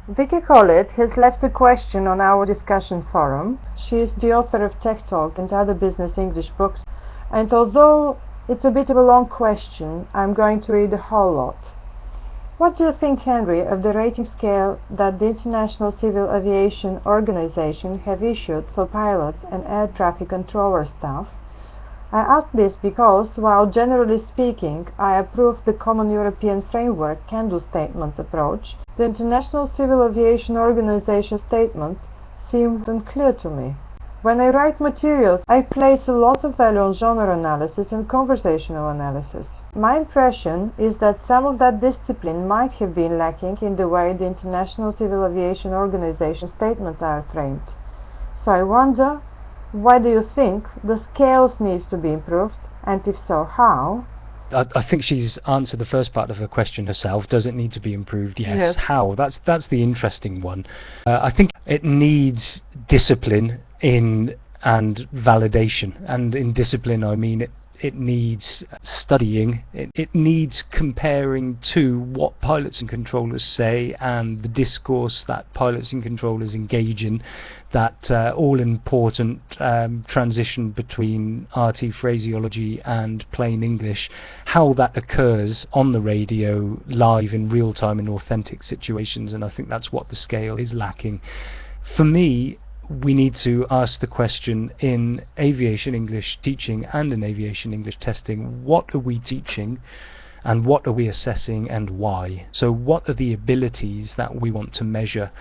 Vicki Hollett has left a question on our discussion forum. She is the author of TechTalk and other business English books, and although it's a bit of a long question, I'm going to read the whole lot. What do you think, Henry, of the rating scale that the International Civil Aviation Organization have issued for pilots and air traffic controller staff? I ask this because, while generally speaking I approve the Common European Framework can-do statement approach, the International Civil Aviation Organization statements seem unclear to me. When I write materials, I place a lot of value on genre analysis and conversational analysis. My impression is that some of that discipline might have been lacking in the way the International Civil Aviation Organization statements are framed. So I wonder, why do you think the scales needs to be improved, and if so, how? I think she's answered the first part of her question herself. Does it need to be improved? Yes. How? That's the interesting one. I think it needs discipline in and validation. And in discipline, I mean it needs studying. It needs comparing to what pilots and controllers say and the discourse that pilots and controllers engage in, that all-important transition between RT phraseology and plain English, how that occurs on the radio, live, in real time, in authentic situations, and I think that's what the scale is lacking. For me, we need to ask the question in aviation English teaching and in aviation English testing, what are we teaching and what are we assessing and why? So what are the abilities that we want to measure?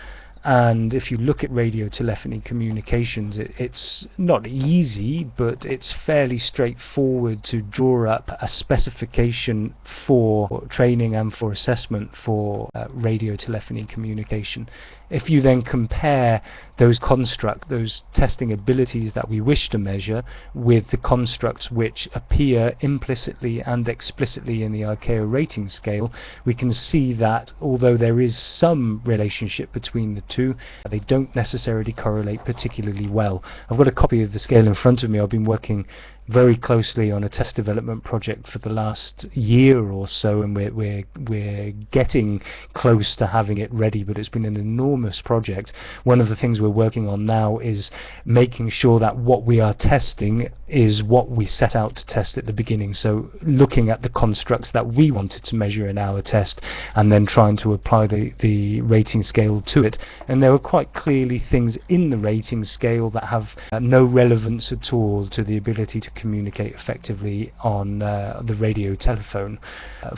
And if you look at radio telephony communications, it's not easy, but it's fairly straightforward to draw up a specification for training and for assessment for radio telephony communication. If you then compare those constructs, those testing abilities that we wish to measure, with the constructs which appear implicitly and explicitly in the ICAO rating scale, we can see that although there is some relationship between the two, they don't necessarily correlate particularly well. I've got a copy of the scale in front of me. I've been working very closely on a test development project for the last year or so, and we're getting close to having it ready, but it's been an enormous project. One of the things we're working on now is making sure that what we are testing is what we set out to test at the beginning, so looking at the constructs that we wanted to measure in our test and then trying to apply the rating scale to it. And there were quite clearly things in the rating scale that have no relevance at all to the ability to communicate effectively on the radio telephone.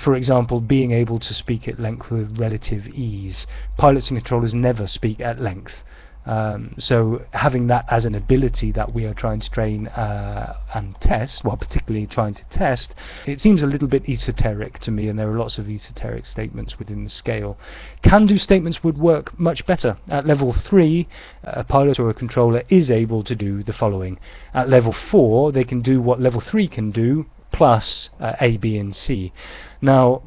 For example, being able to speak at length with relative ease. Pilots and controllers never speak at length. So having that as an ability that we are trying to train and test, well, particularly trying to test, it seems a little bit esoteric to me, and there are lots of esoteric statements within the scale. Can-do statements would work much better. At level 3, a pilot or a controller is able to do the following. At level 4, they can do what level 3 can do, plus A, B, and C. Now,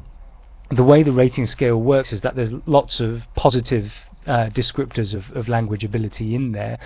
the way the rating scale works is that there's lots of positive descriptors of language ability in there.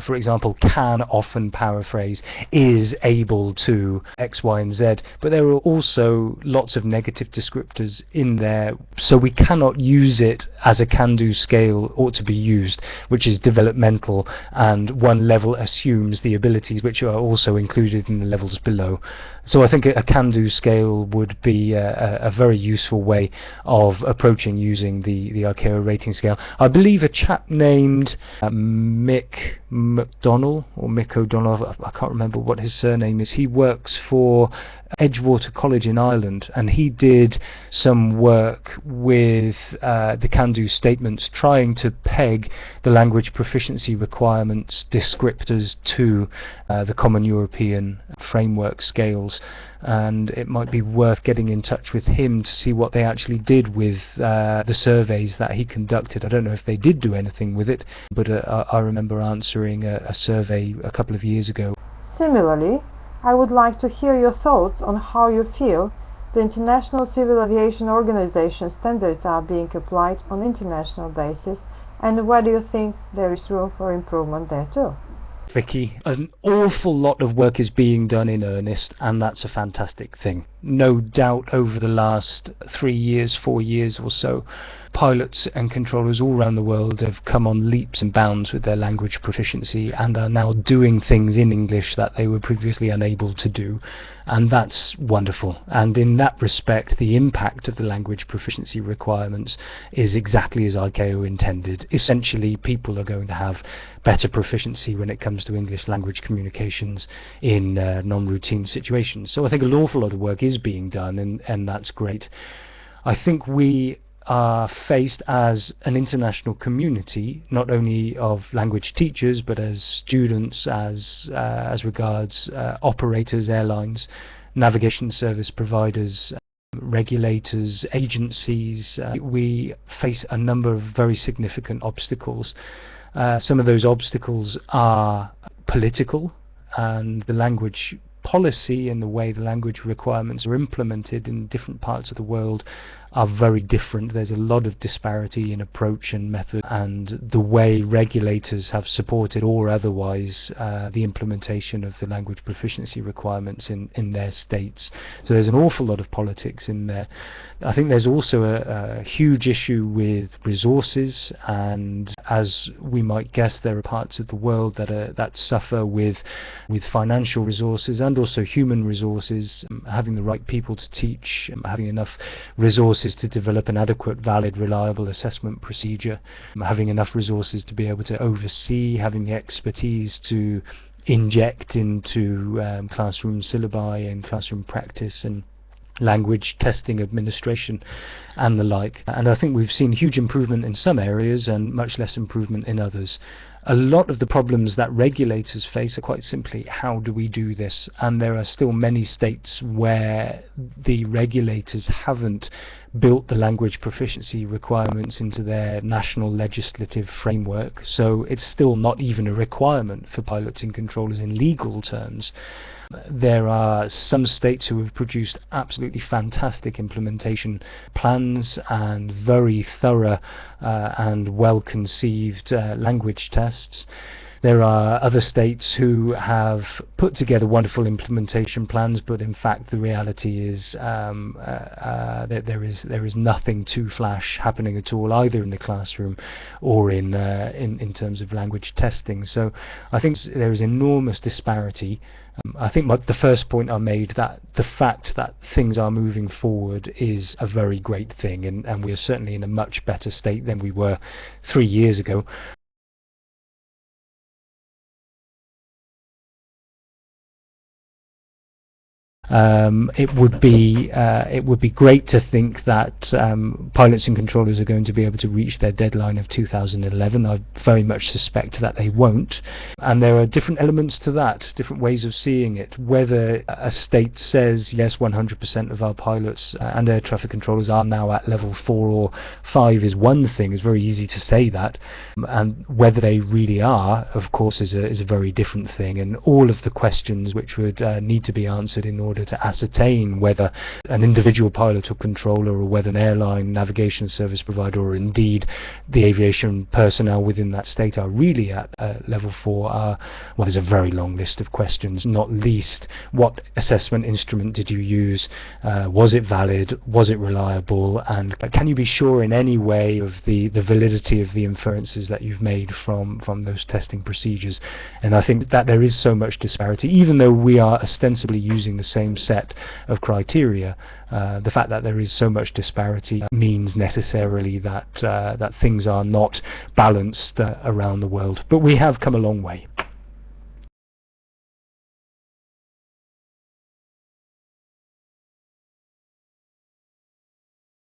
For example, can often paraphrase, is able to X, Y, and Z, but there are also lots of negative descriptors in there, so we cannot use it as a can-do scale ought to be used, which is developmental, and one level assumes the abilities which are also included in the levels below. So I think a can-do scale would be a very useful way of approaching using the ICAO rating scale. I believe a chap named Mick McDonnell, or Mick O'Donnell, I can't remember what his surname is. He works for Edgewater College in Ireland, and he did some work with the can-do statements, trying to peg the language proficiency requirements descriptors to the Common European Framework scales. And it might be worth getting in touch with him to see what they actually did with the surveys that he conducted. I don't know if they did do anything with it, but I remember answering a survey a couple of years ago. Similarly, I would like to hear your thoughts on how you feel the International Civil Aviation Organization standards are being applied on international basis, and whether you think there is room for improvement there too. Vicki, an awful lot of work is being done in earnest, and that's a fantastic thing. No doubt over the last 3 years, 4 years or so, pilots and controllers all around the world have come on leaps and bounds with their language proficiency and are now doing things in English that they were previously unable to do, and that's wonderful. And in that respect, the impact of the language proficiency requirements is exactly as ICAO intended. Essentially, people are going to have better proficiency when it comes to English language communications in non-routine situations. So I think an awful lot of work is being done, and that's great. I think we are faced as an international community, not only of language teachers, but as students, as regards operators, airlines, navigation service providers, regulators, agencies. We face a number of very significant obstacles. Some of those obstacles are political, and the language policy and the way the language requirements are implemented in different parts of the world are very different. There's a lot of disparity in approach and method, and the way regulators have supported or otherwise the implementation of the language proficiency requirements in their states. So there's an awful lot of politics in there. I think there's also a huge issue with resources, and as we might guess, there are parts of the world that suffer with financial resources and also human resources, having the right people to teach, having enough resources to develop an adequate, valid, reliable assessment procedure, having enough resources to be able to oversee, having the expertise to inject into classroom syllabi and classroom practice and language testing, administration and the like. And I think we've seen huge improvement in some areas and much less improvement in others. A lot of the problems that regulators face are quite simply, how do we do this? And there are still many states where the regulators haven't built the language proficiency requirements into their national legislative framework, so it's still not even a requirement for pilots and controllers in legal terms. There are some states who have produced absolutely fantastic implementation plans and very thorough and well-conceived language tests. There are other states who have put together wonderful implementation plans, but in fact the reality is that there is nothing too flash happening at all, either in the classroom or in terms of language testing. So I think there is enormous disparity. I think the first point I made, that the fact that things are moving forward is a very great thing, and we are certainly in a much better state than we were 3 years ago. It would be great to think that pilots and controllers are going to be able to reach their deadline of 2011. I very much suspect that they won't, and there are different elements to that, different ways of seeing it. Whether a state says yes, 100% of our pilots and air traffic controllers are now at level 4 or 5 is one thing. It's very easy to say that, and whether they really are, of course, is a very different thing. And all of the questions which would need to be answered in order to ascertain whether an individual pilot or controller, or whether an airline, navigation service provider, or indeed the aviation personnel within that state are really at level 4 well, there's a very long list of questions, not least what assessment instrument did you use, was it valid, was it reliable, and can you be sure in any way of the validity of the inferences that you've made from those testing procedures. And I think that there is so much disparity, even though we are ostensibly using the same set of criteria. The fact that there is so much disparity means necessarily that things are not balanced around the world. But we have come a long way.